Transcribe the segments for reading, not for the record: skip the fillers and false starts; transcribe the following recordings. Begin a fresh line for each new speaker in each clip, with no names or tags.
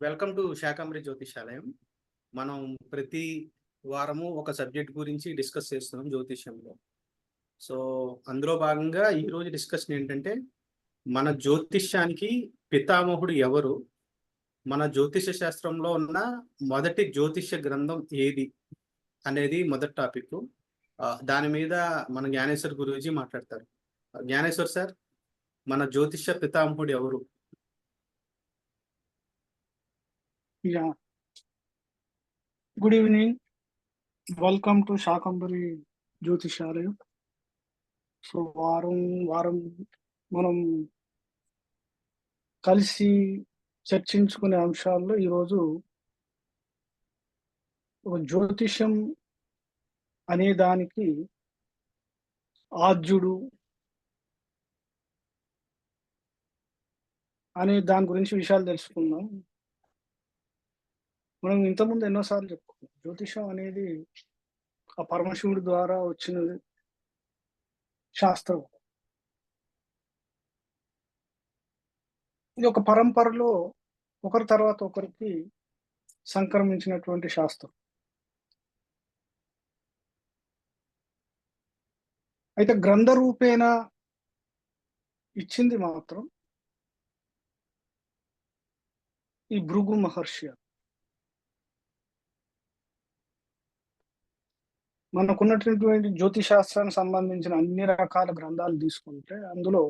Welcome to Shakambari జ్యోతిషాలయం. మనం ప్రతి వారము ఒక సబ్జెక్ట్ గురించి డిస్కస్ చేస్తున్నాం జ్యోతిష్యంలో. సో అందులో భాగంగా ఈరోజు డిస్కషన్ ఏంటంటే, మన జ్యోతిష్యానికి పితామహుడు ఎవరు, మన జ్యోతిష శాస్త్రంలో ఉన్న మొదటి జ్యోతిష్య గ్రంథం ఏది అనేది మొదటి టాపిక్. దాని మీద మన జ్ఞానేశ్వర్ గురూజీ మాట్లాడతారు. జ్ఞానేశ్వర్ సార్, మన జ్యోతిష పితామహుడు ఎవరు?
Yeah. Good evening. Welcome to Shakambari Jyotishalayam. So వారం మనం కలిసి చర్చించుకునే అంశాల్లో ఈరోజు ఒక జ్యోతిషం అనే దానికి ఆద్యుడు అనే దాని గురించి విషయాలు తెలుసుకుందాం. మనం ఇంతకుముందు ఎన్నోసార్లు చెప్పుకున్నాం, జ్యోతిషం అనేది ఆ పరమశివుడి ద్వారా వచ్చిన శాస్త్రం. ఇది ఒక పరంపరలో ఒకరి తర్వాత ఒకరికి సంక్రమించినటువంటి శాస్త్రం. అయితే గ్రంథ రూపేణ ఇచ్చింది మాత్రం ఈ భృగు మహర్షి. మనకున్నటువంటి జ్యోతిశాస్త్రానికి సంబంధించిన అన్ని రకాల గ్రంథాలు తీసుకుంటే అందులో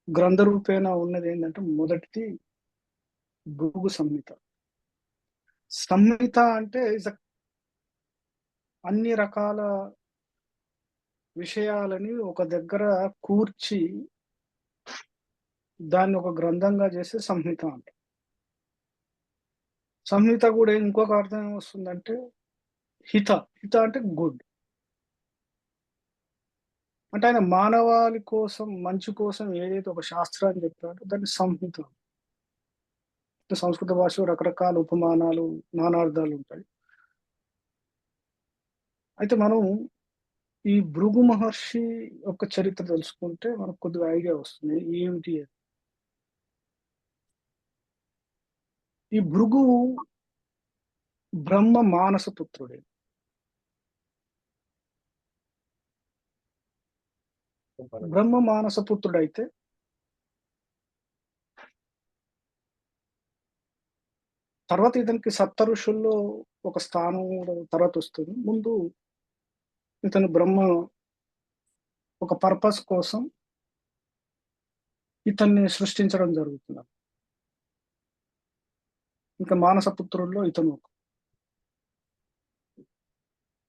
గ్రంథ రూపేణ ఉన్నది ఏంటంటే, మొదటిది భృగు సంహిత. సంహిత అంటే అన్ని రకాల విషయాలని ఒక దగ్గర కూర్చి దాన్ని ఒక గ్రంథంగా చేసే సంహిత అంట. సంహిత కూడా ఇంకొక అర్థం ఏమొస్తుందంటే హిత. హిత అంటే గుడ్. అంటే ఆయన మానవాళి కోసం, మంచి కోసం ఏదైతే ఒక శాస్త్రాన్ని చెప్పాడో దాన్ని సంహిత. సంస్కృత భాషలో రకరకాల ఉపమానాలు, నానార్థాలు ఉంటాయి. అయితే మనం ఈ భృగు మహర్షి యొక్క చరిత్ర తెలుసుకుంటే మనకు కొద్దిగా ఐడియా వస్తుంది ఏమిటి. ఈ భృగు బ్రహ్మ మానస పుత్రుడే. బ్రహ్మ మానస పుత్రుడైతే తర్వాత ఇతనికి సప్త ఋషుల్లో ఒక స్థానం తర్వాత వస్తుంది. ముందు ఇతను బ్రహ్మ ఒక పర్పస్ కోసం ఇతన్ని సృష్టించడం జరుగుతుంది. ఇంకా మానస పుత్రుల్లో ఇతను.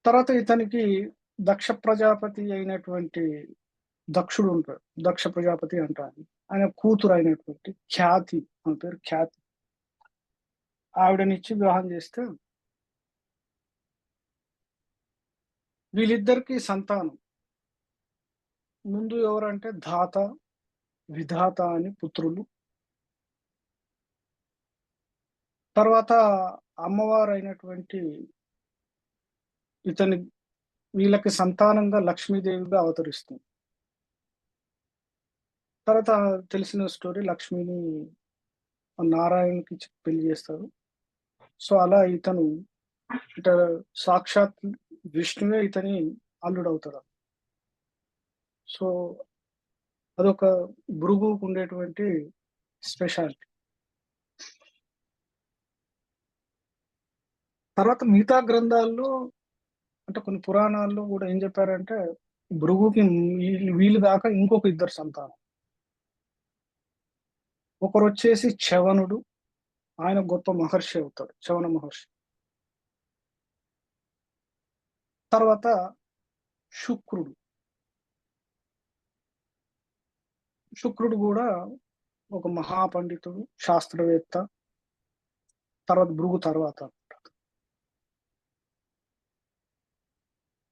తర్వాత ఇతనికి దక్ష ప్రజాపతి అయినటువంటి దక్షుడు ఉంటాడు. దక్ష ప్రజాపతి అంటారు. ఆయన కూతురు అయినటువంటి ఖ్యాతి, ఆమె పేరు ఖ్యాతి, ఆవిడనిచ్చి వివాహం చేస్తే వీళ్ళిద్దరికి సంతానం. ముందు ఎవరంటే ధాత, విధాత అని పుత్రులు. తర్వాత అమ్మవారు అయినటువంటి వీళ్ళకి సంతానంగా లక్ష్మీదేవిగా అవతరిస్తుంది. తర్వాత తెలిసిన స్టోరీ, లక్ష్మిని నారాయణకి పెళ్లి చేస్తారు. సో అలా ఇతను అంటే సాక్షాత్ విష్ణువే ఇతని అల్లుడు అవుతాడు. సో అదొక భృగుకు ఉండేటువంటి స్పెషాలిటీ. తర్వాత మిగతా గ్రంథాల్లో అంటే కొన్ని పురాణాల్లో కూడా ఏం చెప్పారంటే, భృగుకి వీళ్ళు దాకా ఇంకొక ఇద్దరు సంతానం. ఒకరు వచ్చేసి చవనుడు, ఆయన గొప్ప మహర్షి అవుతాడు, చవన మహర్షి. తర్వాత శుక్రుడు. శుక్రుడు కూడా ఒక మహాపండితుడు, శాస్త్రవేత్త. తర్వాత భృగు తర్వాత.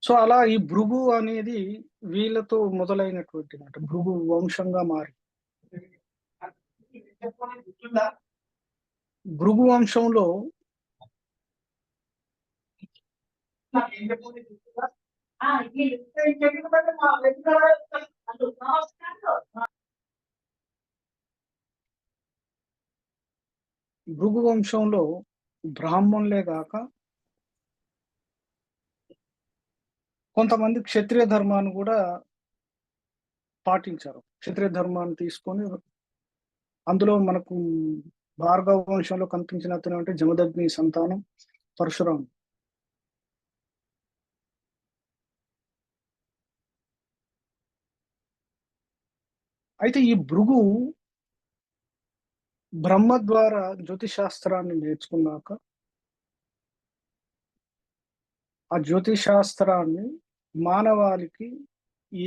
సో అలా ఈ భృగు అనేది వీళ్ళతో మొదలైనటువంటి అంటే భృగు వంశంగా మారి, భృగు వంశంలో భృగు వంశంలో బ్రాహ్మణులే గాక కొంతమంది క్షత్రియ ధర్మాన్ని గూడా పాటించారు. క్షత్రియ ధర్మాన్ని తీసుకొని అందులో మనకు భార్గవ వంశంలో కనిపించిన అతను అంటే జమదగ్ని సంతానం పరశురాముడు. అయితే ఈ భృగు బ్రహ్మ ద్వారా జ్యోతిష్ శాస్త్రాన్ని నేర్చుకున్నాక, ఆ జ్యోతిష్ శాస్త్రాన్ని మానవాళికి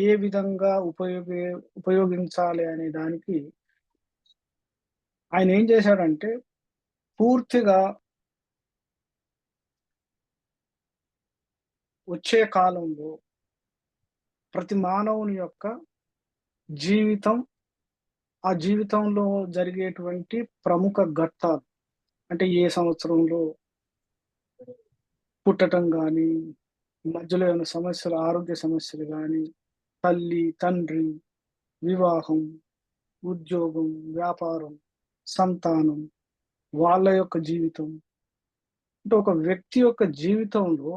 ఏ విధంగా ఉపయోగించాలి అనే దానికి ఆయన ఏం చేశాడంటే, పూర్తిగా వచ్చే కాలంలో ప్రతి మానవుని యొక్క జీవితం, ఆ జీవితంలో జరిగేటువంటి ప్రముఖ ఘట్టాలు అంటే ఏ సంవత్సరంలో పుట్టటం గానీ, మధ్యలో ఏమైనా సమస్యలు, ఆరోగ్య సమస్యలు గానీ, తల్లి, తండ్రి, వివాహం, ఉద్యోగం, వ్యాపారం, సంతానం, వాళ్ళ యొక్క జీవితం. అంటే ఒక వ్యక్తి యొక్క జీవితంలో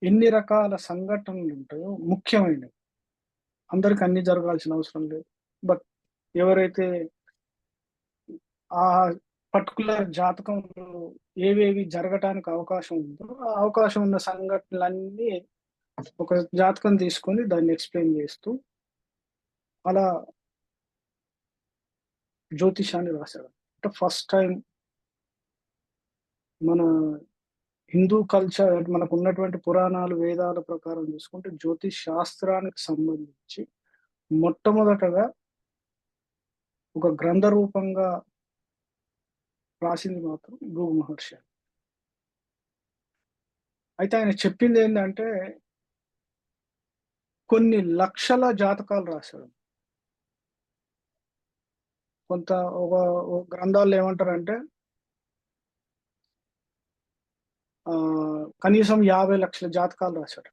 ఎన్ని రకాల సంఘటనలుంటాయో ముఖ్యమైనవి. అందరికి అన్నీ జరగాల్సిన అవసరం లేదు. బట్ ఎవరైతే ఆ పర్టిక్యులర్ జాతకంలో ఏవేవి జరగటానికి అవకాశం ఉందో, ఆ అవకాశం ఉన్న సంఘటనలన్నీ ఒక జాతకం తీసుకొని దాన్ని ఎక్స్‌ప్లెయిన్ చేస్తూ అలా జ్యోతిషాన్ని రాశాడు. అంటే ఫస్ట్ టైమ్ మన హిందూ కల్చర్ మనకున్నటువంటి పురాణాలు, వేదాల ప్రకారం చూసుకుంటే జ్యోతిష్ శాస్త్రానికి సంబంధించి మొట్టమొదటగా ఒక గ్రంథ రూపంగా రాసింది మాత్రం భృగు మహర్షి. అయితే ఆయన చెప్పిందేందంటే, కొన్ని లక్షల జాతకాలు రాశాడు. కొంత ఒక గ్రంథాల్లో ఏమంటారంటే కనీసం 50,00,000 జాతకాలు రాశాడు.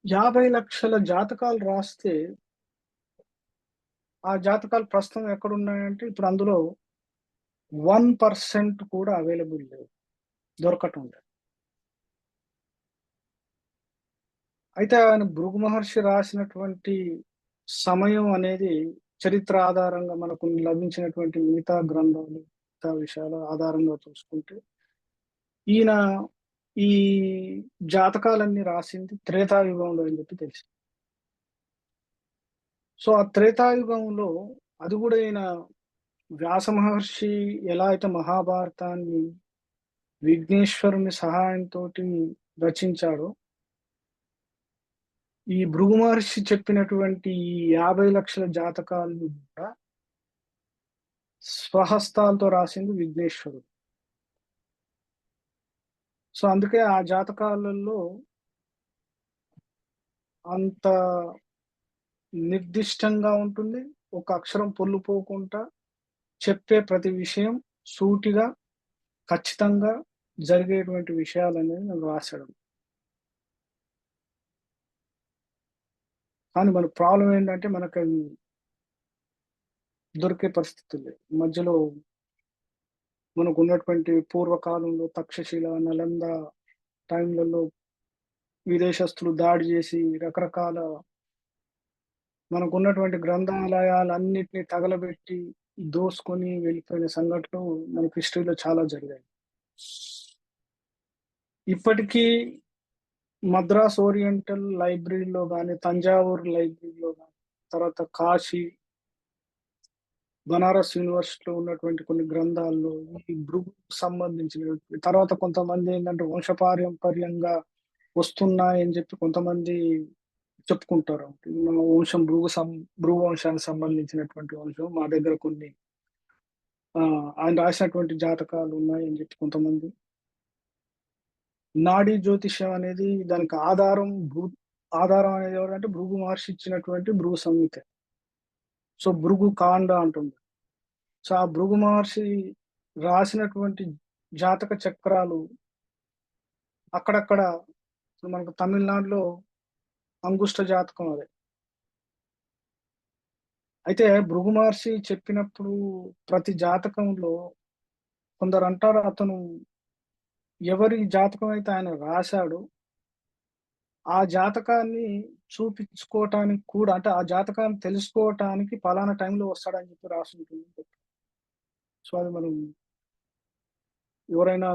యాభై లక్షల జాతకాలు రాస్తే, ఆ జాతకాలు ప్రస్తుతం ఎక్కడున్నాయంటే, ఇప్పుడు అందులో 1% కూడా అవైలబుల్ లేవు. దొరకటం లేదు. అయితే ఆయన భృగు మహర్షి రాసినటువంటి సమయం అనేది చరిత్ర ఆధారంగా మనకు లభించినటువంటి మిగతా గ్రంథాలు, మిగతా విషయాల ఆధారంగా చూసుకుంటే, ఈయన ఈ జాతకాలన్నీ రాసింది త్రేతాయుగంలో అని చెప్పి తెలిసింది. సో, ఆ త్రేతాయుగంలో అది గూడా ఈయన వ్యాస మహర్షి ఎలా అయితే మహాభారతాన్ని విఘ్నేశ్వరుని సహాయంతోటి రచించాడో, ఈ భృగు మహర్షి చెప్పినటువంటి ఈ 50,00,000 జాతకాలను కూడా స్వహస్తాలతో రాసింది విఘ్నేశ్వరుడు. సో, అందుకే ఆ జాతకాలలో అంత నిర్దిష్టంగా ఉంటుంది. ఒక అక్షరం పొల్లుపోకుండా చెప్పే ప్రతి విషయం సూటిగా, ఖచ్చితంగా జరిగేటువంటి విషయాలనేవి రాశాడు. కానీ మన ప్రాబ్లమ్ ఏంటంటే మనకవి దొరికే పరిస్థితులు లేవు. మధ్యలో మనకున్నటువంటి పూర్వకాలంలో తక్షశిల, నలంద టైంలలో విదేశస్తులు దాడి చేసి రకరకాల మనకున్నటువంటి గ్రంథాలయాలన్నిటిని తగలబెట్టి, దోసుకొని వెళ్ళిపోయిన సంఘటనలు మనకు హిస్టరీలో చాలా జరిగాయి. ఇప్పటికీ మద్రాస్ ఓరియంటల్ లైబ్రరీలో గాని, తంజావూరు లైబ్రరీలో గాని, తర్వాత కాశీ, బనారస్ యూనివర్సిటీలో ఉన్నటువంటి కొన్ని గ్రంథాల్లో ఈ భృగుకు సంబంధించినవి, తర్వాత కొంతమంది ఏంటంటే వంశపారంపర్యంగా వస్తున్నాయని చెప్పి కొంతమంది చెప్పుకుంటారు. మా వంశం భృగు వంశానికి సంబంధించినటువంటి వంశం. మా దగ్గర కొన్ని ఆయన రాసినటువంటి జాతకాలు ఉన్నాయని చెప్పి కొంతమంది. నాడీ జ్యోతిష్యం అనేది దానికి ఆధారం అనేది ఎవరంటే భృగు మహర్షి ఇచ్చినటువంటి భృగు సంహిత. సో, భృగు కాండ అంటుంది. సో, ఆ భృగు మహర్షి రాసినటువంటి జాతక చక్రాలు అక్కడక్కడ ఇప్పుడు మనకు తమిళనాడులో అంగుష్ట జాతకం అదే. అయితే భృగు మహర్షి చెప్పినప్పుడు ప్రతి జాతకంలో కొందరు అంటారు అతను ఎవరి జాతకం అయితే ఆయన రాశాడో ఆ జాతకాన్ని చూపించుకోవటానికి కూడా అంటే ఆ జాతకాన్ని తెలుసుకోవటానికి పలానా టైంలో వస్తాడని చెప్పి రాసి ఉంటుంది. సో అది మనం ఎవరైనా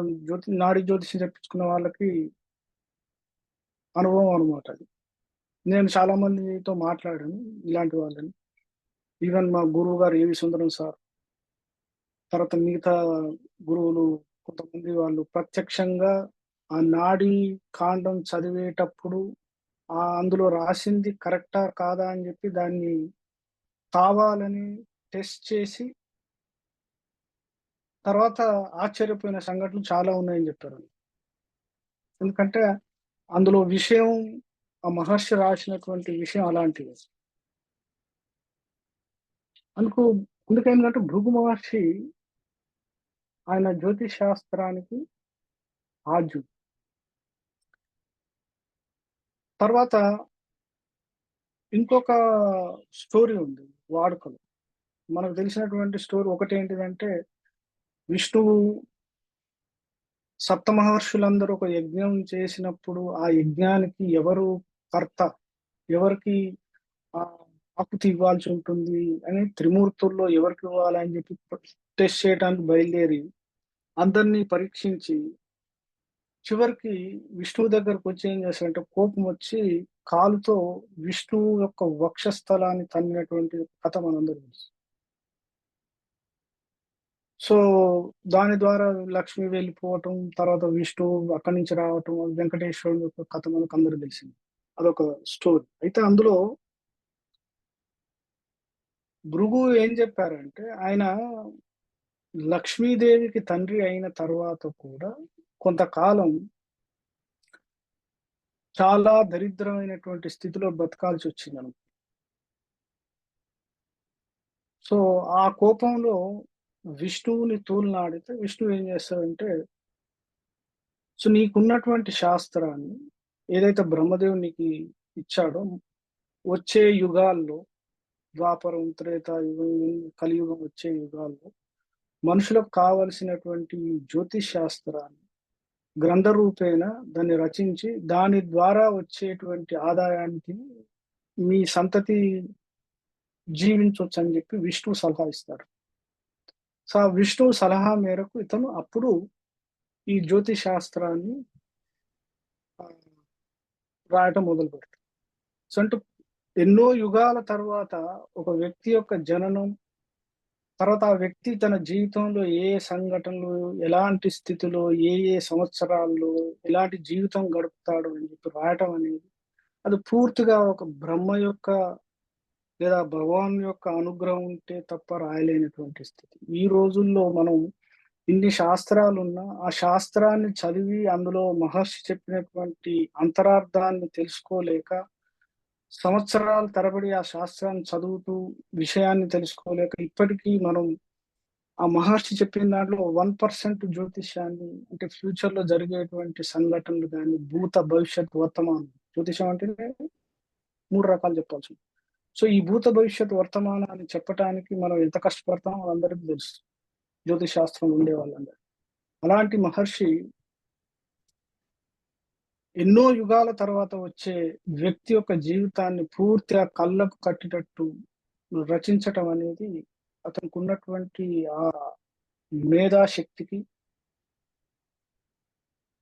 నాడి జ్యోతిష్యం చెప్పించుకున్న వాళ్ళకి అనుభవం అనమాట అది. నేను చాలా మందితో మాట్లాడాను ఇలాంటి వాళ్ళని. ఈవెన్ మా గురువు గారు ఏవి సుందరం సార్, తర్వాత మిగతా గురువులు కొంతమంది వాళ్ళు ప్రత్యక్షంగా ఆ నాడీ కాండం చదివేటప్పుడు అందులో రాసింది కరెక్టా కాదా అని చెప్పి దాన్ని కావాలని టెస్ట్ చేసి తర్వాత ఆశ్చర్యపోయిన సంఘటనలు చాలా ఉన్నాయని చెప్పారు. ఎందుకంటే అందులో విషయం ఆ మహర్షి రాసినటువంటి విషయం అలాంటిది. అందుకు అందుకేంటంటే భృగు మహర్షి ఆయన జ్యోతిష్ శాస్త్రానికి ఆద్యుడు. తర్వాత ఇంకొక స్టోరీ ఉంది వాడుకలో. మనకు తెలిసినటువంటి స్టోరీ ఒకటేంటిదంటే విష్ణువు సప్తమహర్షులందరూ ఒక యజ్ఞం చేసినప్పుడు ఆ యజ్ఞానికి ఎవరు కర్త, ఎవరికి ఆకుతి ఇవ్వాల్సి ఉంటుంది అని త్రిమూర్తుల్లో ఎవరికి ఇవ్వాలని చెప్పి టెస్ట్ చేయడానికి బయలుదేరి అందరినీ పరీక్షించి చివరికి విష్ణువు దగ్గరకు వచ్చి ఏం చేస్తాడంటే కోపం వచ్చి కాలుతో విష్ణువు యొక్క వక్షస్థలాన్ని తన్నినటువంటి కథ మనందరూ తెలుసు. సో దాని ద్వారా లక్ష్మి వెళ్ళిపోవటం, తర్వాత విష్ణువు అక్కడి నుంచి రావటం, వెంకటేశ్వరుడు యొక్క కథ మనకు అందరూ తెలిసింది. అదొక స్టోరీ. అయితే అందులో భృగు ఏం చెప్పారంటే ఆయన లక్ష్మీదేవికి తండ్రి అయిన తర్వాత కూడా కొంతకాలం చాలా దరిద్రమైనటువంటి స్థితిలో బతకాల్సి వచ్చిందనమాట. సో ఆ కోపంలో విష్ణువుని తూలనాడితే విష్ణువు ఏం చేస్తాడంటే, సో నీకున్నటువంటి శాస్త్రాన్ని ఏదైతే బ్రహ్మదేవునికి ఇచ్చాడో వచ్చే యుగాల్లో ద్వాపరం, త్రేతాయుగం, కలియుగం వచ్చే యుగాల్లో మనుషులకు కావలసినటువంటి ఈ జ్యోతిష్ శాస్త్రాన్ని గ్రంథ రూపేణ దాన్ని రచించి దాని ద్వారా వచ్చేటువంటి ఆదాయానికి మీ సంతతి జీవించవచ్చు అని చెప్పి విష్ణువు సలహా ఇస్తాడు. సో ఆ విష్ణువు సలహా మేరకు ఇతను అప్పుడు ఈ జ్యోతిష్ శాస్త్రాన్ని ఆ, రాయటం మొదలు పెడతాడు. సో అంటే ఎన్నో యుగాల తర్వాత ఒక వ్యక్తి యొక్క జననం, తర్వాత ఆ వ్యక్తి తన జీవితంలో ఏ ఏ సంఘటనలు, ఎలాంటి స్థితిలో, ఏ ఏ సంవత్సరాల్లో ఎలాంటి జీవితం గడుపుతాడు అని చెప్పి రాయటం అనేది అది పూర్తిగా ఒక బ్రహ్మ యొక్క లేదా భగవాన్ యొక్క అనుగ్రహం ఉంటే తప్ప రాయలేనటువంటి స్థితి. ఈ రోజుల్లో మనం ఇన్ని శాస్త్రాలున్నా ఆ శాస్త్రాన్ని చదివి అందులో మహర్షి చెప్పినటువంటి అంతరార్థాన్ని తెలుసుకోలేక సంవత్సరాల తరబడి ఆ శాస్త్రాన్ని చదువుతూ విషయాన్ని తెలుసుకోలేక ఇప్పటికీ మనం ఆ మహర్షి చెప్పిన దాంట్లో 1% జ్యోతిష్యాన్ని అంటే ఫ్యూచర్ లో జరిగేటువంటి సంఘటనలు కానీ భూత భవిష్యత్ వర్తమానం. జ్యోతిషం అంటేనే 3 రకాలు చెప్పాల్సి. సో ఈ భూత భవిష్యత్ వర్తమానాన్ని చెప్పటానికి మనం ఎంత కష్టపడతామో అందరికీ తెలుసు, జ్యోతిష్ శాస్త్రం ఉండే వాళ్ళందరూ. అలాంటి మహర్షి ఎన్నో యుగాల తర్వాత వచ్చే వ్యక్తి యొక్క జీవితాన్ని పూర్తిగా కళ్ళకు కట్టేటట్టు రచించటం అనేది అతనికి ఉన్నటువంటి ఆ మేధాశక్తికి,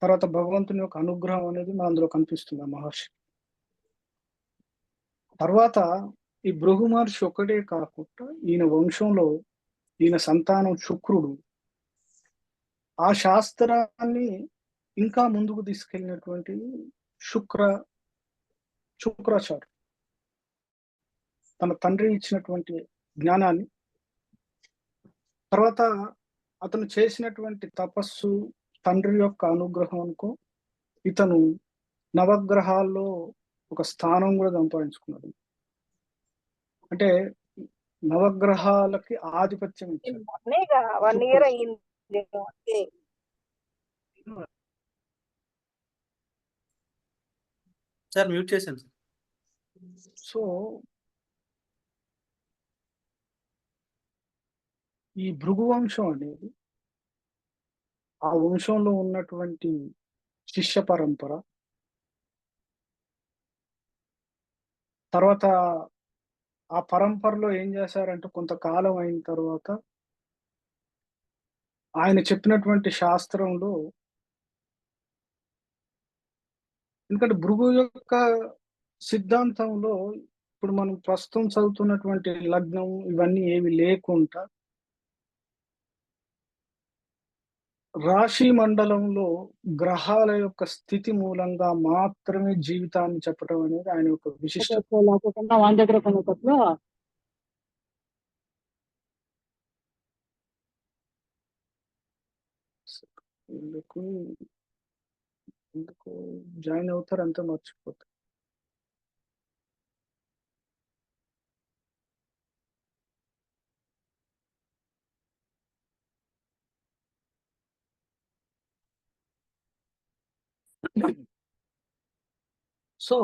తర్వాత భగవంతుని యొక్క అనుగ్రహం అనేది మన అందులో కనిపిస్తుంది ఆ మహర్షి. తర్వాత ఈ భృగు మహర్షి ఒకటే కాకుండా ఈయన వంశంలో ఈయన సంతానం శుక్రుడు ఆ శాస్త్రాన్ని ఇంకా ముందుకు తీసుకెళ్ళినటువంటి శుక్ర శుక్రాచార్య తన తండ్రి ఇచ్చినటువంటి జ్ఞానాన్ని, తర్వాత అతను చేసినటువంటి తపస్సు, తండ్రి యొక్క అనుగ్రహం అనుకో ఇతను నవగ్రహాల్లో ఒక స్థానం కూడా సంపాదించుకున్నాడు. అంటే నవగ్రహాలకి ఆధిపత్యం ఇచ్చాడు.
1 ఇయర్ అయ్యింది.
సార్ మ్యూట్ చేశాను సార్.
సో ఈ భృగు వంశం అనేది ఆ వంశంలో ఉన్నటువంటి శిష్య పరంపర తర్వాత ఆ పరంపరలో ఏం చేశారంటే కొంతకాలం అయిన తర్వాత ఆయన చెప్పినటువంటి శాస్త్రంలో ఎందుకంటే భృగు యొక్క సిద్ధాంతంలో ఇప్పుడు మనం ప్రస్తుతం చదువుతున్నటువంటి లగ్నం ఇవన్నీ ఏవి లేకుండా రాశి మండలంలో గ్రహాల యొక్క స్థితి మూలంగా మాత్రమే జీవితాన్ని చెప్పడం అనేది ఆయన యొక్క విశిష్టత.
లేకుండా వాళ్ళ దగ్గర కొనుక్కట్లో
ఎందుకు ఎందుకు జాయిన్ అవుతారు అంతా మర్చిపోతారు. సో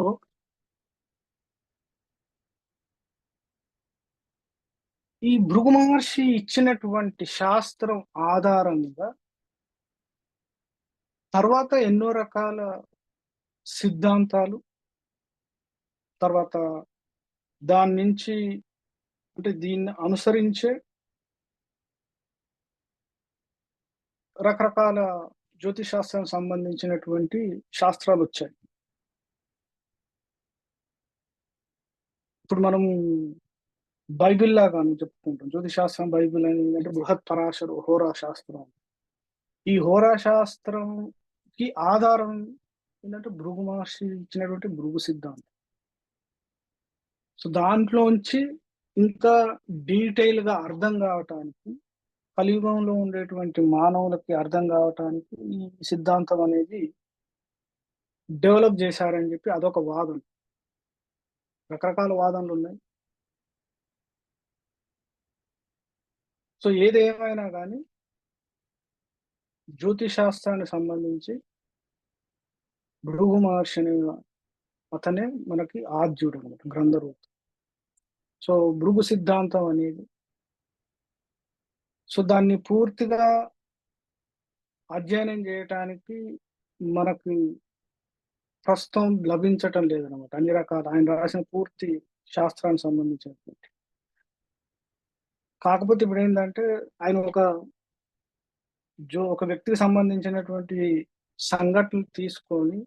ఈ భృగు మహర్షి ఇచ్చినటువంటి శాస్త్రం ఆధారంగా తర్వాత ఎన్నో రకాల సిద్ధాంతాలు తర్వాత దాని నుంచి అంటే దీన్ని అనుసరించే రకరకాల జ్యోతిష్ శాస్త్రానికి సంబంధించినటువంటి శాస్త్రాలు వచ్చాయి. ఇప్పుడు మనం బైబిల్ లాగా అని చెప్పుకుంటాం. జ్యోతిష్ శాస్త్రం బైబిల్ అని అంటే బృహత్ పరాశరు హోరా శాస్త్రం. ఈ హోరా శాస్త్రంకి ఆధారం ఏంటంటే భృగు మహర్షి ఇచ్చినటువంటి భృగు సిద్ధాంతం. సో దాంట్లోంచి ఇంకా డీటెయిల్ గా అర్థం కావటానికి కలియుగంలో ఉండేటువంటి మానవులకి అర్థం కావటానికి ఈ సిద్ధాంతం అనేది డెవలప్ చేశారని చెప్పి అదొక వాదన. రకరకాల వాదనలు ఉన్నాయి. సో ఏదేమైనా కానీ జ్యోతిష్ శాస్త్రానికి సంబంధించి భృగు మహర్షి అనే అతనే మనకి ఆద్యుడు అనమాట, గ్రంథరూపం. సో భృగు సిద్ధాంతం అనేది సో దాన్ని పూర్తిగా అధ్యయనం చేయటానికి మనకి ప్రస్తుతం లభించటం లేదనమాట. అన్ని రకాల ఆయన రాసిన పూర్తి శాస్త్రానికి సంబంధించినటువంటి. కాకపోతే ఇప్పుడు ఏంటంటే ఆయన ఒక వ్యక్తికి సంబంధించినటువంటి సంఘటనలు తీసుకొని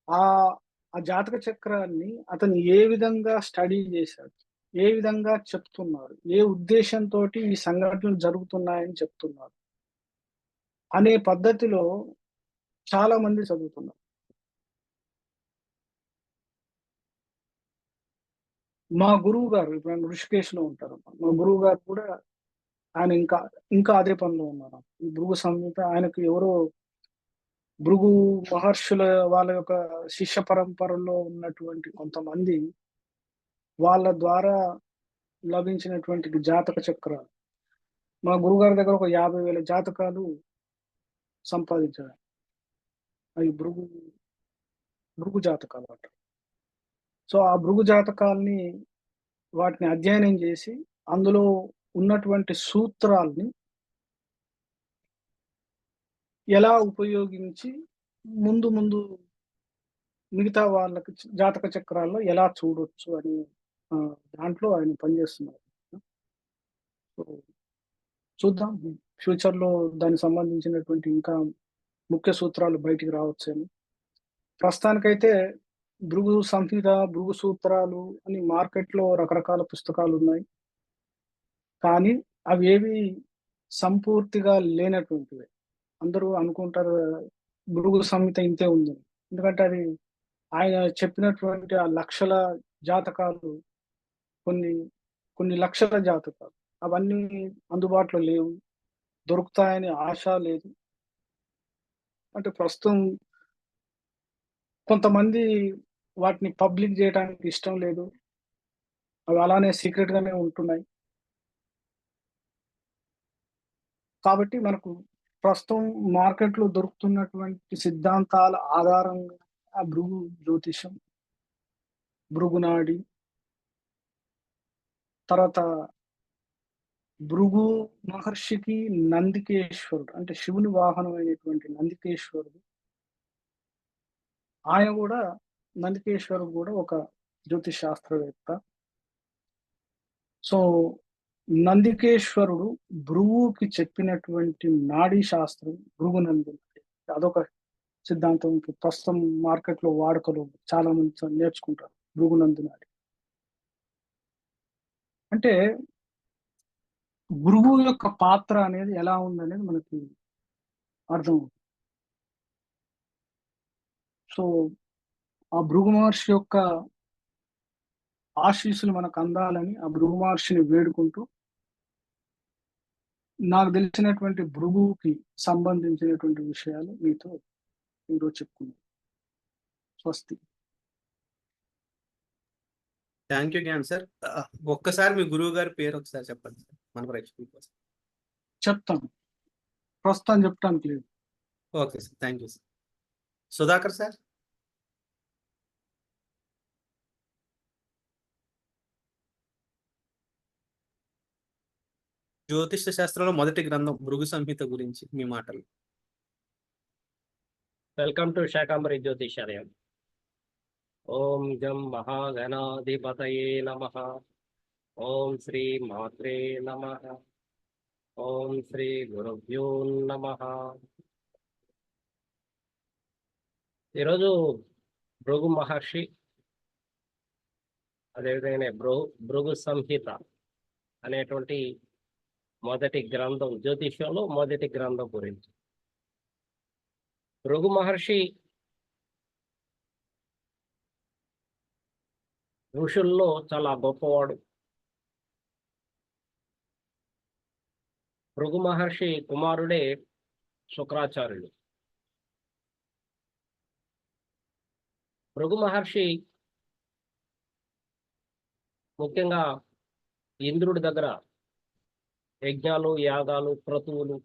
ఆ ఆ జాతక చక్రాన్ని అతను ఏ విధంగా స్టడీ చేశాడు, ఏ విధంగా చెప్తున్నారు, ఏ ఉద్దేశంతో ఈ సంఘటనలు జరుగుతున్నాయని చెప్తున్నారు అనే పద్ధతిలో చాలా మంది చదువుతున్నారు. మా గురువు గారు ఇప్పుడు ఆయన ఋషికేశ్ లో ఉంటారు. మా గురువు గారు కూడా ఆయన ఇంకా అదే పనిలో ఉన్నారు. ఈ భృగు సంహిత ఆయనకు ఎవరో భృగు మహర్షుల వాళ్ళ యొక్క శిష్య పరంపరలో ఉన్నటువంటి కొంతమంది వాళ్ళ ద్వారా లభించినటువంటి జాతక చక్రాలు మా గురుగారి దగ్గర ఒక 50,000 జాతకాలు సంపాదించారు. అవి భృగు జాతకాలు అంట. సో ఆ భృగు జాతకాల్ని వాటిని అధ్యయనం చేసి అందులో ఉన్నటువంటి సూత్రాల్ని ఎలా ఉపయోగించి ముందు ముందు మిగతా వాళ్ళకి జాతక చక్రాల్లో ఎలా చూడొచ్చు అని దాంట్లో ఆయన పనిచేస్తున్నారు. సో చూద్దాం ఫ్యూచర్ లో దానికి సంబంధించినటువంటి ఇంకా ముఖ్య సూత్రాలు బయటికి రావచ్చని. ప్రస్తుతానికైతే భృగు సంహిత, భృగు సూత్రాలు అని మార్కెట్లో రకరకాల పుస్తకాలు ఉన్నాయి. కానీ అవి ఏవి సంపూర్తిగా లేనటువంటివి. అందరూ అనుకుంటారు భృగు సంహిత ఇంతే ఉంది, ఎందుకంటే అది ఆయన చెప్పినటువంటి ఆ లక్షల జాతకాలు కొన్ని లక్షల జాతకాలు అవన్నీ అందుబాటులో లేవు, దొరుకుతాయని ఆశ లేదు. అంటే ప్రస్తుతం కొంతమంది వాటిని పబ్లిక్ చేయడానికి ఇష్టం లేదు, అవి అలానే సీక్రెట్ గానే ఉంటున్నాయి. కాబట్టి మనకు ప్రస్తుతం మార్కెట్లో దొరుకుతున్నటువంటి సిద్ధాంతాల ఆధారంగా ఆ భృగు జ్యోతిషం, భృగునాడి, తర్వాత భృగు మహర్షికి నందికేశ్వరుడు అంటే శివుని వాహనం అయినటువంటి నందికేశ్వరుడు ఆయన కూడా నందికేశ్వరుడు కూడా ఒక జ్యోతిష్ శాస్త్రవేత్త. సో నందికేశ్వరుడు భృగుకి చెప్పినటువంటి నాడీ శాస్త్రం భృగునంది అదొక సిద్ధాంతం ఇప్పుడు ప్రస్తుతం మార్కెట్లో వాడుకలో చాలా మంది నేర్చుకుంటారు భృగునంది నాడి. అంటే భృగు యొక్క పాత్ర అనేది ఎలా ఉందనేది మనకి అర్థం. సో ఆ భృగు మహర్షి యొక్క ఆశీస్సులు మనకు అందాలని ఆ భృగు మహర్షిని వేడుకుంటూ నాకు తెలిసినటువంటి భృగుకి సంబంధించినటువంటి విషయాలు మీతో ఈరోజు చెప్పుకున్నాను. స్వస్తి.
Thank you Gyan sir. ఒక్కసారి మీ గురువు గారి పేరు ఒకసారి చెప్పండి సార్ మన ప్రేక్షకుల కోసం.
చెప్తాను, ప్రస్తుతం చెప్తాను లేదు.
Okay sir, thank you sir. Sudhakar sir. జ్యోతిష శాస్త్రంలో మొదటి గ్రంథం భృగు సంహిత గురించి మీ మాటలు.
Welcome to Shakambari Jyotishalayam. ఓం గం మహాగణాధిపతయే నమః. ఓం శ్రీ మాత్రే నమః. ఓం శ్రీ గురుభ్యో నమః. ఈరోజు భృగు మహర్షి అదేవిధంగా భృగు సంహిత అనేటువంటి మొదటి గ్రంథం, జ్యోతిష్యంలో మొదటి గ్రంథం గురించి. భృగు మహర్షి ఋషుల్లో చాలా గొప్పవాడు. భృగు మహర్షి కుమారుడే శుక్రాచార్యుడు. భృగు మహర్షి ముఖ్యంగా ఇంద్రుడి దగ్గర యజ్ఞాలు, యాగాలు, క్రతువులు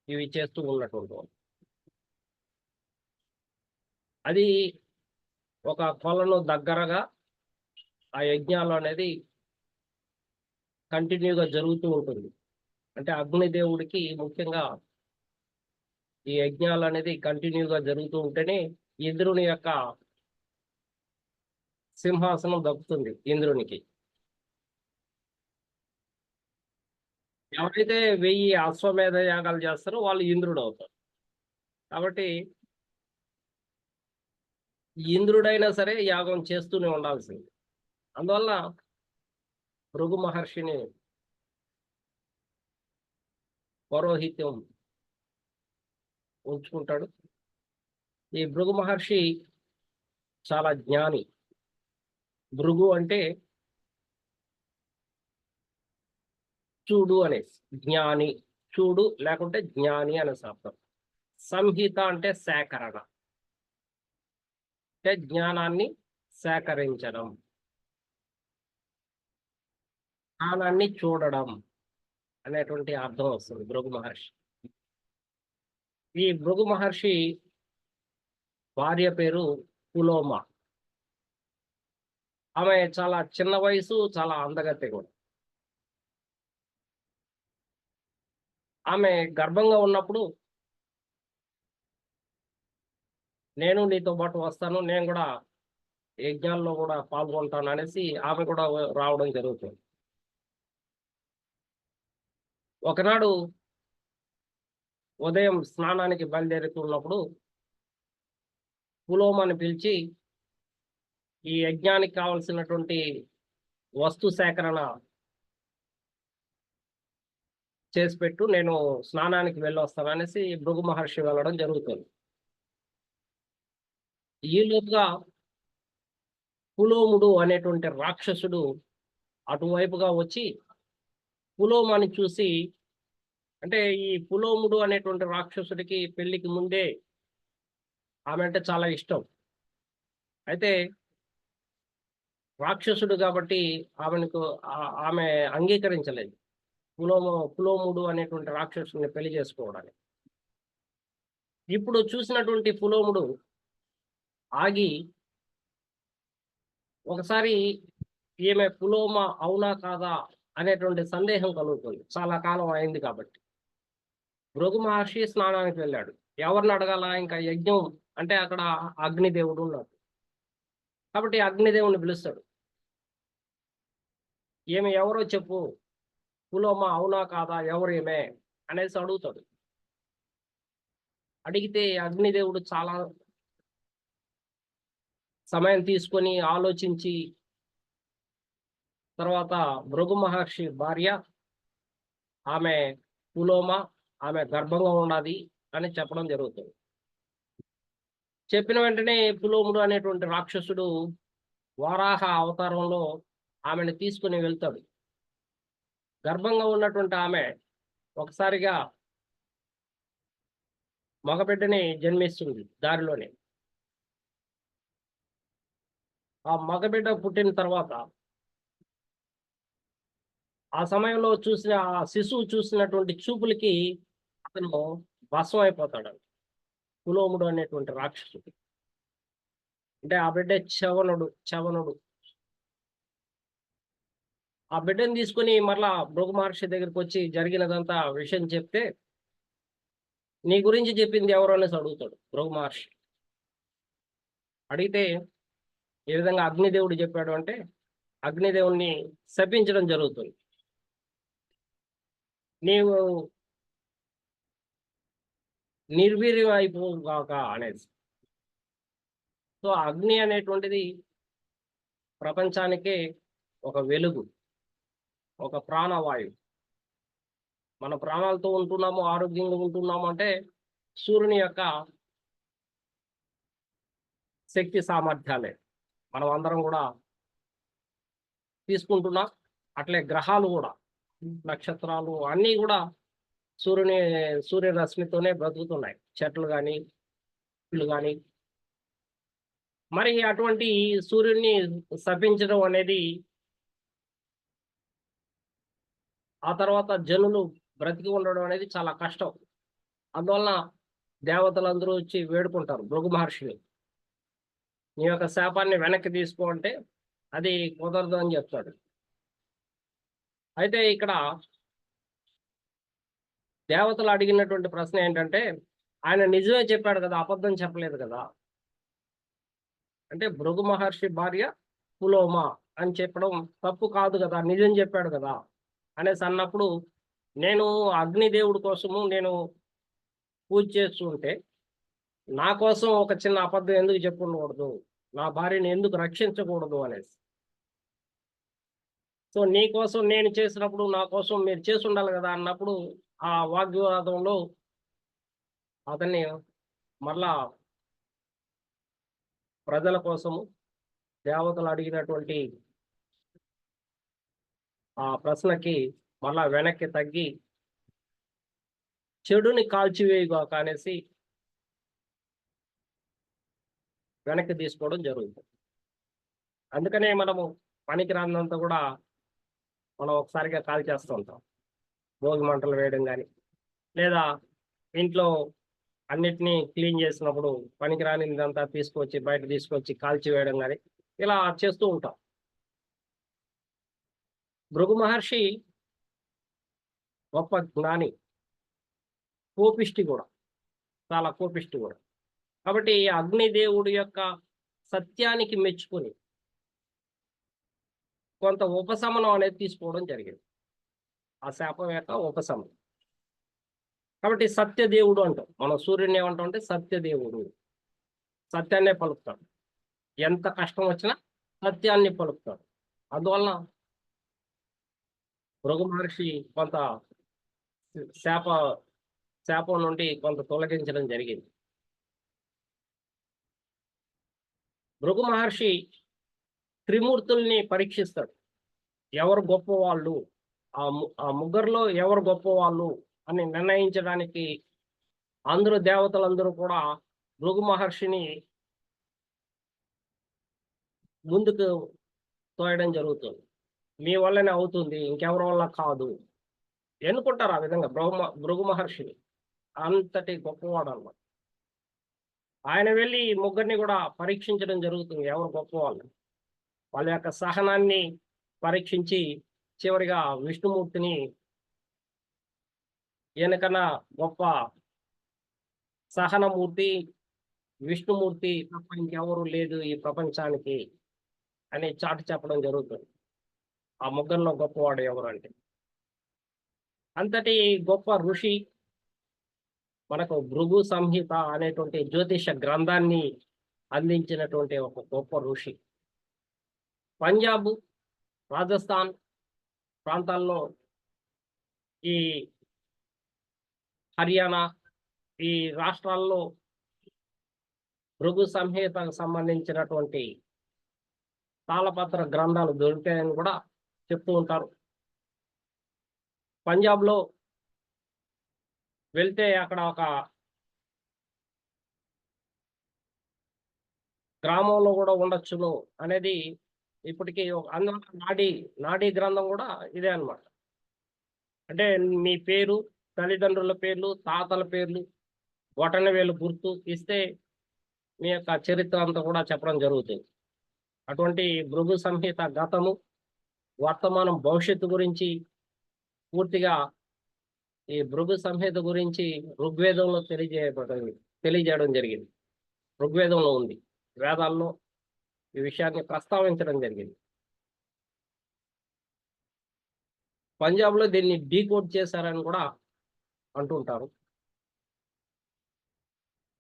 ఇవి చేస్తూ ఉన్నటువంటి వాడు. అది ఒక కొలను దగ్గరగా ఆ యజ్ఞాలు అనేది కంటిన్యూగా జరుగుతూ ఉంటుంది. అంటే అగ్నిదేవుడికి ముఖ్యంగా ఈ యజ్ఞాలు అనేది కంటిన్యూగా జరుగుతూ ఉంటేనే ఇంద్రుని యొక్క సింహాసనం దక్కుతుంది ఇంద్రునికి. ఎవరైతే 1000 అశ్వమేధ యాగాలు చేస్తారో వాళ్ళు ఇంద్రుడు అవుతారు. కాబట్టి ఇంద్రుడైనా సరే యాగం చేస్తూనే ఉండాల్సింది. అందువల్ల భృగు మహర్షిని పౌరోహిత్యం ఉంచుకుంటాడు. ఈ భృగు మహర్షి చాలా జ్ఞాని. భృగు అంటే చూడు అనే జ్ఞాని, చూడు లేకుంటే జ్ఞాని అనే అర్థం. సంహిత అంటే సేకరణ, అంటే జ్ఞానాన్ని సేకరించడం, జ్ఞానాన్ని చూడడం అనేటువంటి అర్థం వస్తుంది భృగు మహర్షి. ఈ భృగు మహర్షి భార్య పేరు పులోమ. ఆమె చాలా చిన్న వయసు, చాలా అందగత్తె కూడా. ఆమె గర్భంగా ఉన్నప్పుడు నేను నీతో పాటు వస్తాను, నేను కూడా యజ్ఞాల్లో కూడా పాల్గొంటాను అనేసి ఆమె కూడా రావడం జరుగుతుంది. ఒకనాడు ఉదయం స్నానానికి బయలుదేరుతున్నప్పుడు పులోమని పిలిచి ఈ యజ్ఞానికి కావలసినటువంటి వస్తు సేకరణ చేసి పెట్టు, నేను స్నానానికి వెళ్ళొస్తాను అనేసి భృగు మహర్షి వెళ్ళడం జరుగుతుంది. ఈ లోపుగా పులోముడు అనేటువంటి రాక్షసుడు అటువైపుగా వచ్చి పులోమాని చూసి, అంటే ఈ పులోముడు అనేటువంటి రాక్షసుడికి పెళ్లికి ముందే ఆమె అంటే చాలా ఇష్టం. అయితే రాక్షసుడు కాబట్టి ఆమె అంగీకరించలేదు పులోముడు అనేటువంటి రాక్షసుని పెళ్లి చేసుకోవడానికి. ఇప్పుడు చూసినటువంటి పులోముడు ఆగి ఒకసారి ఈమె పులోమ అవునా కాదా అనేటువంటి సందేహం కలుగుతుంది, చాలా కాలం అయింది కాబట్టి. భృగు మహర్షి స్నానానికి వెళ్ళాడు. ఎవరిని అడగాల? ఇంకా యజ్ఞం అంటే అక్కడ అగ్నిదేవుడు ఉన్నాడు కాబట్టి అగ్నిదేవుని పిలుస్తాడు. ఏమి ఎవరో చెప్పు, పులోమ అవునా కాదా, ఎవరు ఏమే అనేసి అడుగుతాడు. అడిగితే అగ్నిదేవుడు చాలా సమయం తీసుకొని ఆలోచించి తర్వాత భృగు మహర్షి భార్య ఆమె పులోమ, ఆమె గర్భంగా ఉన్నది అని చెప్పడం జరుగుతుంది. చెప్పిన వెంటనే పులోముడు అనేటువంటి రాక్షసుడు వారాహ అవతారంలో ఆమెను తీసుకుని వెళ్తాడు. గర్భంగా ఉన్నటువంటి ఆమె ఒకసారిగా మగబిడ్డని జన్మిస్తుంది దారిలోనే. ఆ మగబిడ్డ పుట్టిన తర్వాత ఆ సమయంలో చూసిన ఆ శిశువు చూసినటువంటి చూపులకి అతను భస్మం అయిపోతాడు, పులోముడు అనేటువంటి రాక్షసుడు. అంటే ఆ బిడ్డ చవనుడు. ఆ బిడ్డను తీసుకుని మరలా భృగు మహర్షి దగ్గరికి వచ్చి జరిగినదంతా విషయం చెప్తే, నీ గురించి చెప్పింది ఎవరు అనేసి అడుగుతాడు భృగు మహర్షి. అడిగితే ఏ విధంగా అగ్నిదేవుడు చెప్పాడు అంటే, అగ్నిదేవుణ్ణి శపించడం జరుగుతుంది. నీవు నిర్వీర్యం అయిపోగాక అనేసి. సో అగ్ని అనేటువంటిది ప్రపంచానికే ఒక వెలుగు, ఒక ప్రాణవాయువు. మన ప్రాణాలతో ఉంటున్నాము, ఆరోగ్యంగా ఉంటున్నాము అంటే సూర్యుని యొక్క శక్తి సామర్థ్యాలే మనం అందరం కూడా తీసుకుంటున్నాం. అట్లే గ్రహాలు కూడా, నక్షత్రాలు అన్నీ కూడా సూర్యరశ్మితోనే బ్రతుకుతున్నాయి, చెట్లు కానీ ఇళ్ళు కానీ. మరి అటువంటి సూర్యుడిని శపించడం అనేది ఆ తర్వాత జనులు బ్రతికి ఉండడం అనేది చాలా కష్టం. అందువలన దేవతలందరూ వచ్చి వేడుకుంటారు భృగు మహర్షిని, నీ యొక్క శాపాన్ని వెనక్కి తీసుకో అంటే అది కుదరదు అని చెప్తాడు. అయితే ఇక్కడ దేవతలు అడిగినటువంటి ప్రశ్న ఏంటంటే, ఆయన నిజమే చెప్పాడు కదా, అబద్ధం చెప్పలేదు కదా. అంటే భృగు మహర్షి భార్య పులోమ అని చెప్పడం తప్పు కాదు కదా, నిజం చెప్పాడు కదా అనేసి అన్నప్పుడు, నేను అగ్నిదేవుడి కోసము నేను పూజ చేస్తుంటే నా కోసం ఒక చిన్న అబద్ధం ఎందుకు చెప్పకూడదు, నా భార్యని ఎందుకు రక్షించకూడదు అనేసి. సో నీ కోసం నేను చేసినప్పుడు నా కోసం మీరు చేసి ఉండాలి కదా అన్నప్పుడు ఆ వాగ్వివాదంలో అతన్ని మరలా ప్రజల కోసము దేవతలు అడిగినటువంటి ఆ ప్రశ్నకి మళ్ళా వెనక్కి తగ్గి చెడుని కాల్చివేయుగాక అనేసి వెనక్కి తీసుకోవడం జరుగుతుంది. అందుకనే మనము పనికిరానంతా కూడా మనం ఒకసారిగా కాల్ చేస్తూ ఉంటాం, భోగి మంటలు వేయడం కానీ, లేదా ఇంట్లో అన్నిటినీ క్లీన్ చేసినప్పుడు పనికిరానిదంతా తీసుకొచ్చి బయట తీసుకొచ్చి కాల్చి వేయడం కానీ ఇలా చేస్తూ ఉంటాం. భృగు మహర్షి గొప్ప జ్ఞాని, కోపిష్టి కూడా, చాలా కోపిష్టి కూడా. కాబట్టి అగ్నిదేవుడి యొక్క సత్యానికి మెచ్చుకొని కొంత ఉపశమనం అనేది తీసుకోవడం జరిగింది, ఆ శాపం యొక్క ఉపశమనం. కాబట్టి సత్యదేవుడు అంటాం మనం, సూర్యుని ఏమంటాం అంటే సత్యదేవుడు, సత్యాన్నే పలుకుతాడు, ఎంత కష్టం వచ్చినా సత్యాన్ని పలుకుతాడు. అందువలన భృగు మహర్షి కొంత శాపం నుండి కొంత తొలగించడం జరిగింది. భృగు మహర్షి త్రిమూర్తుల్ని పరీక్షిస్తాడు, ఎవరు గొప్పవాళ్ళు, ఆ ముగ్గురులో ఎవరు గొప్పవాళ్ళు అని నిర్ణయించడానికి అందరూ దేవతలందరూ కూడా భృగు మహర్షిని ముందుకు తోయడం జరుగుతుంది. మీ వల్లనే అవుతుంది, ఇంకెవరి వల్ల కాదు ఎన్నుకుంటారు. ఆ విధంగా భృగు మహర్షిని అంతటి గొప్పవాడు అన్నమాట. ఆయన వెళ్ళి ముగ్గురిని కూడా పరీక్షించడం జరుగుతుంది, ఎవరు గొప్పవాళ్ళు. వాళ్ళ యొక్క సహనాన్ని పరీక్షించి చివరిగా విష్ణుమూర్తిని ఈయనకన్నా గొప్ప సహనమూర్తి విష్ణుమూర్తి తప్ప ఇంకెవరు లేదు ఈ ప్రపంచానికి అని చాటి చెప్పడం జరుగుతుంది. ఆ ముగ్గురులో గొప్పవాడు ఎవరు అంటే, అంతటి గొప్ప ఋషి మనకు భృగు సంహిత అనేటువంటి జ్యోతిష గ్రంథాన్ని అందించినటువంటి ఒక గొప్ప ఋషి. పంజాబ్, రాజస్థాన్ ప్రాంతాల్లో, ఈ హర్యానా ఈ రాష్ట్రాల్లో భృగు సంహితకు సంబంధించినటువంటి తాళపత్ర గ్రంథాలు దొరికాయని కూడా చెప్తూ ఉంటారు. పంజాబ్లో వెళ్తే అక్కడ ఒక గ్రామంలో కూడా ఉండొచ్చును అనేది ఇప్పటికీ అందులో నాడీ గ్రంథం కూడా ఇదే అన్నమాట. అంటే మీ పేరు, తల్లిదండ్రుల పేర్లు, తాతల పేర్లు, బొటనవేలు గుర్తు ఇస్తే మీ యొక్క చరిత్ర అంతా కూడా చెప్పడం జరుగుతుంది. అటువంటి భృగు సంహిత గతము, వర్తమానం, భవిష్యత్తు గురించి పూర్తిగా ఈ భృగు సంహిత గురించి ఋగ్వేదంలో తెలియజేయడం జరిగింది. ఋగ్వేదంలో ఉంది, వేదాల్లో ఈ విషయాన్ని ప్రస్తావించడం జరిగింది. పంజాబ్లో దీన్ని డీకోడ్ చేశారని కూడా అంటుంటారు.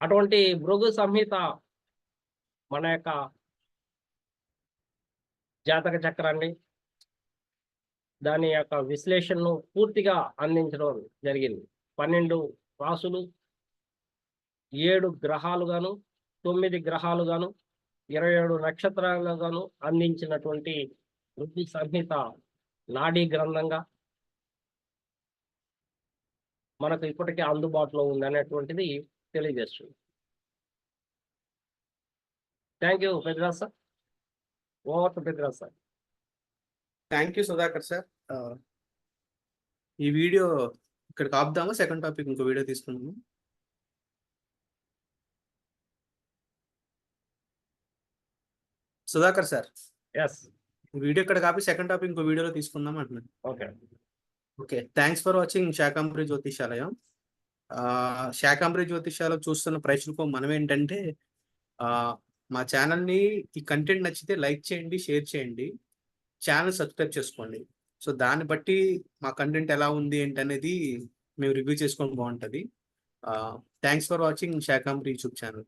అటువంటి భృగు సంహిత మన యొక్క జాతక చక్రాన్ని, దాని యొక్క విశ్లేషణను పూర్తిగా అందించడం జరిగింది. 12 రాసులు, 7 గ్రహాలుగాను, 9 గ్రహాలుగాను, 27 నక్షత్రాలుగాను అందించినటువంటి భృగు సంహిత నాడీ గ్రంథంగా మనకు ఇప్పటికే అందుబాటులో ఉంది అనేటువంటిది తెలియజేస్తుంది. Thank you Peddaraj sir. Over to Peddaraj sir.
Thank you Sudhakar sir. ఈ వీడియో ఇక్కడికి ఆపుదామా? సెకండ్ టాపిక్ ఇంకో వీడియో తీసుకుందాము. సుధాకర్ సార్,
ఎస్,
వీడియో ఇక్కడ కాపీ సెకండ్ టాపిక్ ఇంకో వీడియోలో తీసుకుందాం అంటున్నాను.
Okay.
Okay, thanks for watching Shakambari Jyotishalayam. Shakambari Jyotishalayam చూస్తున్న ప్రేక్షకులకు మనం ఏంటంటే, మా ఛానల్ని ఈ కంటెంట్ నచ్చితే లైక్ చేయండి, షేర్ చేయండి, ఛానల్ సబ్స్క్రైబ్ చేసుకోండి. సో దాన్ని బట్టి మా కంటెంట్ ఎలా ఉంది ఏంటి అనేది మేము రివ్యూ చేసుకోవడం బాగుంటుంది. Thanks for watching Shakambari YouTube channel.